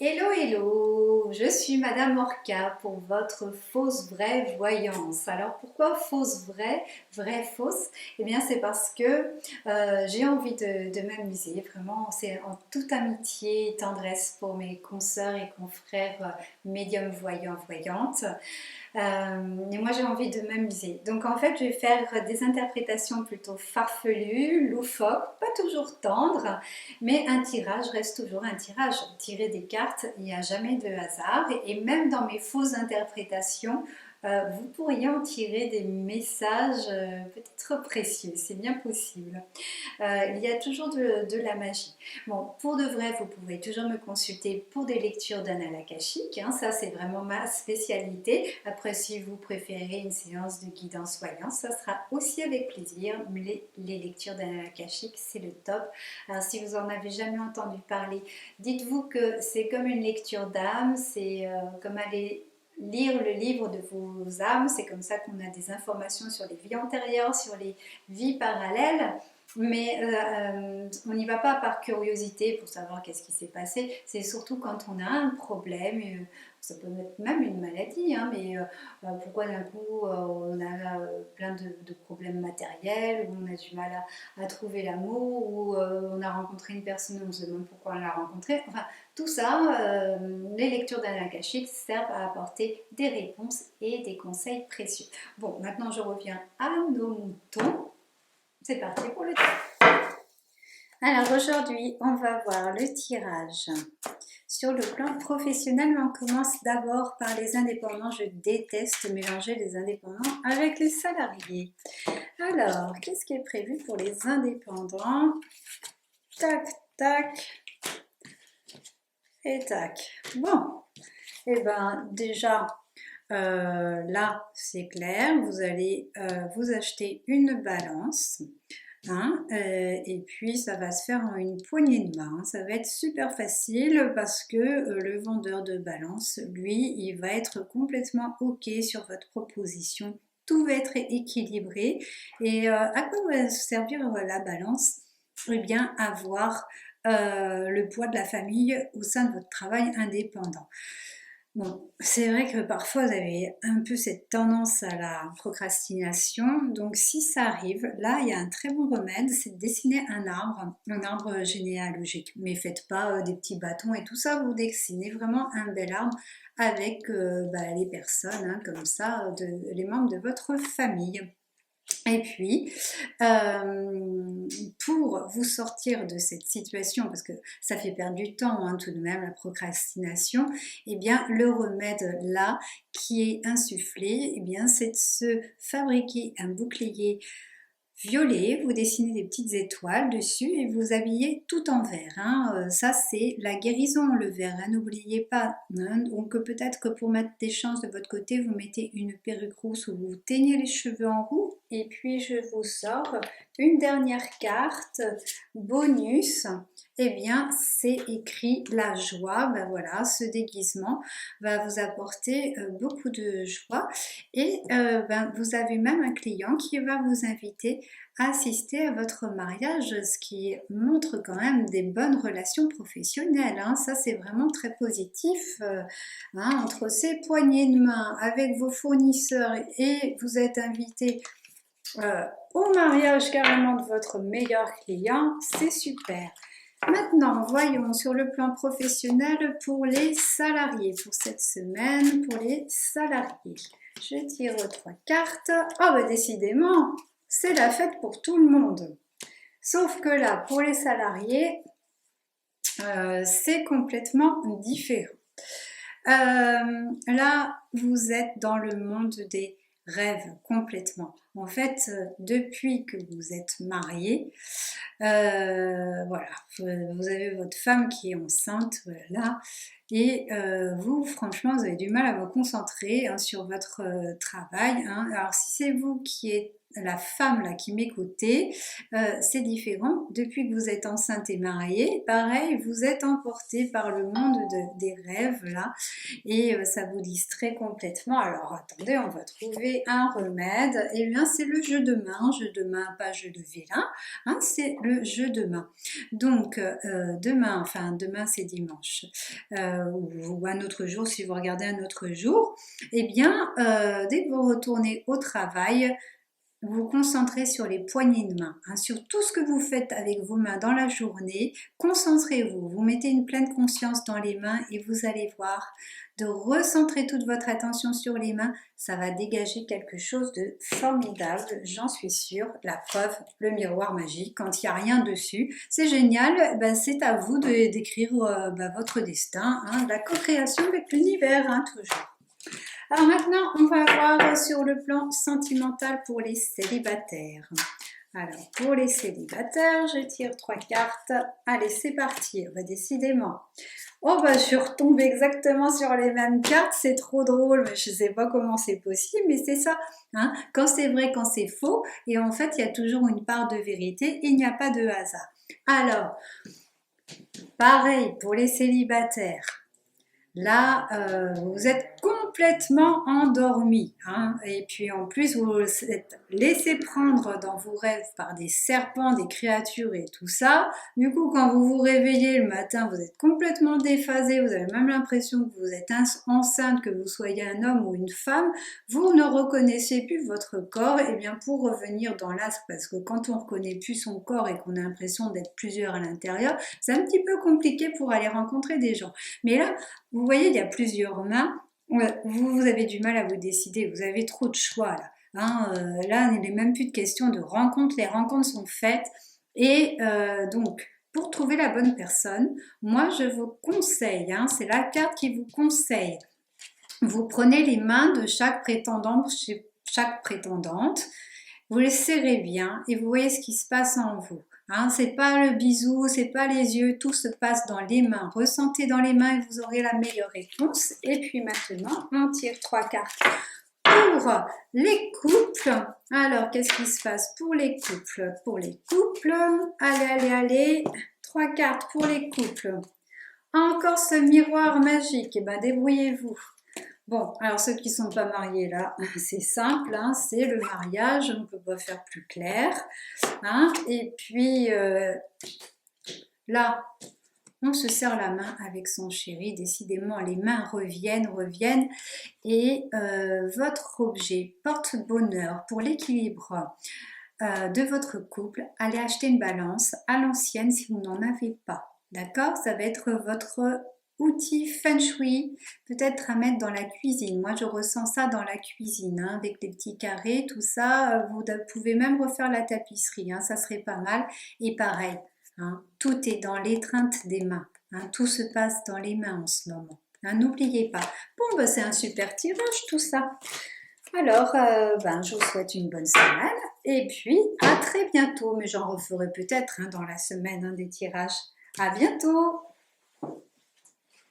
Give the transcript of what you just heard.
Hello, hello, je suis Madame Orca pour votre fausse vraie voyance. Alors pourquoi fausse vraie, vraie fausse? Eh bien c'est parce que j'ai envie de m'amuser, vraiment c'est en toute amitié et tendresse pour mes consoeurs et confrères médiums voyants voyantes. Et moi j'ai envie de m'amuser. Donc en fait je vais faire des interprétations plutôt farfelues, loufoques, pas toujours tendres, mais un tirage reste toujours un tirage. Tirer des cartes, il n'y a jamais de hasard. Et même dans mes fausses interprétations, vous pourriez en tirer des messages peut-être précieux. C'est bien possible. Il y a toujours de la magie. Bon, pour de vrai, vous pouvez toujours me consulter pour des lectures d'annales akashiques, hein, ça c'est vraiment ma spécialité. Après, si vous préférez une séance de guidance voyance, ça sera aussi avec plaisir. Mais les lectures d'annales akashiques, c'est le top. Alors, si vous en avez jamais entendu parler, dites-vous que c'est comme une lecture d'âme, c'est comme aller lire le livre de vos âmes. C'est comme ça qu'on a des informations sur les vies antérieures, sur les vies parallèles. Mais on n'y va pas par curiosité pour savoir qu'est-ce qui s'est passé. C'est surtout quand on a un problème, ça peut être même une maladie, hein, mais pourquoi d'un coup on a plein de problèmes matériels, ou on a du mal à trouver l'amour, ou on a rencontré une personne, on se demande pourquoi on l'a rencontrée. Enfin, tout ça, les lectures d'Anna Akashique servent à apporter des réponses et des conseils précieux. Bon, maintenant je reviens à nos moutons. C'est parti pour le tirage. Alors aujourd'hui, on va voir le tirage sur le plan professionnel, mais on commence d'abord par les indépendants. Je déteste mélanger les indépendants avec les salariés. Alors, qu'est-ce qui est prévu pour les indépendants? Tac, tac et tac. Bon, et ben déjà, là, c'est clair, vous allez vous acheter une balance. Hein, et puis ça va se faire en une poignée de main. Ça va être super facile parce que le vendeur de balance, lui, il va être complètement OK sur votre proposition. Tout va être équilibré. Et à quoi va servir la balance? Eh bien, avoir le poids de la famille au sein de votre travail indépendant. Bon, c'est vrai que parfois vous avez un peu cette tendance à la procrastination, donc si ça arrive, là il y a un très bon remède, c'est de dessiner un arbre généalogique. Mais faites pas des petits bâtons et tout ça, vous dessinez vraiment un bel arbre avec les personnes, hein, comme ça, les membres de votre famille. Et puis, pour vous sortir de cette situation, parce que ça fait perdre du temps, hein, tout de même, la procrastination, eh bien, le remède là, qui est insufflé, eh bien, c'est de se fabriquer un bouclier violet, vous dessinez des petites étoiles dessus et vous habillez tout en vert, hein. Ça c'est la guérison, le vert, hein, n'oubliez pas, hein. Donc peut-être que pour mettre des chances de votre côté, vous mettez une perruque rousse ou vous teignez les cheveux en roux. Et puis je vous sors une dernière carte bonus. Eh bien, c'est écrit la joie. Ben voilà, ce déguisement va vous apporter beaucoup de joie. Et vous avez même un client qui va vous inviter à assister à votre mariage, ce qui montre quand même des bonnes relations professionnelles, hein. Ça, c'est vraiment très positif, hein, entre ces poignées de main avec vos fournisseurs et vous êtes invité au mariage carrément de votre meilleur client, c'est super. Maintenant, voyons sur le plan professionnel pour les salariés, pour cette semaine, pour les salariés. Je tire trois cartes. Oh, bah décidément, c'est la fête pour tout le monde. Sauf que là, pour les salariés, c'est complètement différent. Là, vous êtes dans le monde des rêves complètement. En fait, depuis que vous êtes marié, voilà, vous avez votre femme qui est enceinte, voilà, et vous, franchement, vous avez du mal à vous concentrer, hein, sur votre travail, hein. Alors, si c'est vous qui êtes la femme là qui m'écoutait, c'est différent. Depuis que vous êtes enceinte et mariée, pareil, vous êtes emporté par le monde des rêves là et ça vous distrait complètement. Alors attendez, on va trouver un remède. Et bien c'est le jeu de main, pas jeu de vilain, hein, c'est le jeu de main. Donc demain, enfin demain c'est dimanche, ou un autre jour si vous regardez un autre jour, eh bien dès que vous retournez au travail, vous vous concentrez sur les poignées de main, hein, sur tout ce que vous faites avec vos mains dans la journée. Concentrez-vous, vous mettez une pleine conscience dans les mains et vous allez voir, de recentrer toute votre attention sur les mains, ça va dégager quelque chose de formidable, j'en suis sûre. La preuve, le miroir magique, quand il n'y a rien dessus, c'est génial, ben, c'est à vous d'écrire votre destin, hein, la co-création avec l'univers, hein, toujours. Alors maintenant, on va voir sur le plan sentimental pour les célibataires. Alors, pour les célibataires, je tire 3 cartes. Allez, c'est parti. Bah, décidément. Oh, bah, je suis retombée exactement sur les mêmes cartes. C'est trop drôle. Mais je ne sais pas comment c'est possible, mais c'est ça. Hein, quand c'est vrai, quand c'est faux. Et en fait, il y a toujours une part de vérité. Il n'y a pas de hasard. Alors, pareil pour les célibataires. Là, vous êtes complètement endormi, hein, et puis en plus vous vous êtes laissé prendre dans vos rêves par des serpents, des créatures et tout ça. Du coup, quand vous vous réveillez le matin, vous êtes complètement déphasé, vous avez même l'impression que vous êtes enceinte, que vous soyez un homme ou une femme, vous ne reconnaissez plus votre corps. Et bien pour revenir dans l'astre, parce que quand on ne reconnaît plus son corps et qu'on a l'impression d'être plusieurs à l'intérieur, c'est un petit peu compliqué pour aller rencontrer des gens. Mais là, vous voyez, il y a plusieurs mains. Vous avez du mal à vous décider. Vous avez trop de choix là. Hein, là, il n'est même plus de question de rencontres. Les rencontres sont faites. Et donc, pour trouver la bonne personne, moi, je vous conseille, hein, c'est la carte qui vous conseille. Vous prenez les mains de chaque prétendant, chaque prétendante. Vous les serrez bien et vous voyez ce qui se passe en vous. Hein, c'est pas le bisou, c'est pas les yeux, tout se passe dans les mains. Ressentez dans les mains et vous aurez la meilleure réponse. Et puis maintenant, on tire 3 cartes pour les couples. Alors, qu'est-ce qui se passe pour les couples? Pour les couples, allez, 3 cartes pour les couples. Encore ce miroir magique, et ben débrouillez-vous. Bon, alors ceux qui ne sont pas mariés là, c'est simple, hein, c'est le mariage, on ne peut pas faire plus clair. Hein, et puis là, on se serre la main avec son chéri, décidément les mains reviennent. Et votre objet porte-bonheur pour l'équilibre de votre couple. Allez acheter une balance à l'ancienne si vous n'en avez pas. D'accord? Ça va être votre outil feng shui, peut-être à mettre dans la cuisine. Moi, je ressens ça dans la cuisine, hein, avec les petits carrés, tout ça. Vous pouvez même refaire la tapisserie, hein, ça serait pas mal. Et pareil, hein, tout est dans l'étreinte des mains. Hein, tout se passe dans les mains en ce moment. Hein, n'oubliez pas. Bon, bah, c'est un super tirage tout ça. Alors, je vous souhaite une bonne semaine et puis à très bientôt. Mais j'en referai peut-être, hein, dans la semaine, hein, des tirages. À bientôt!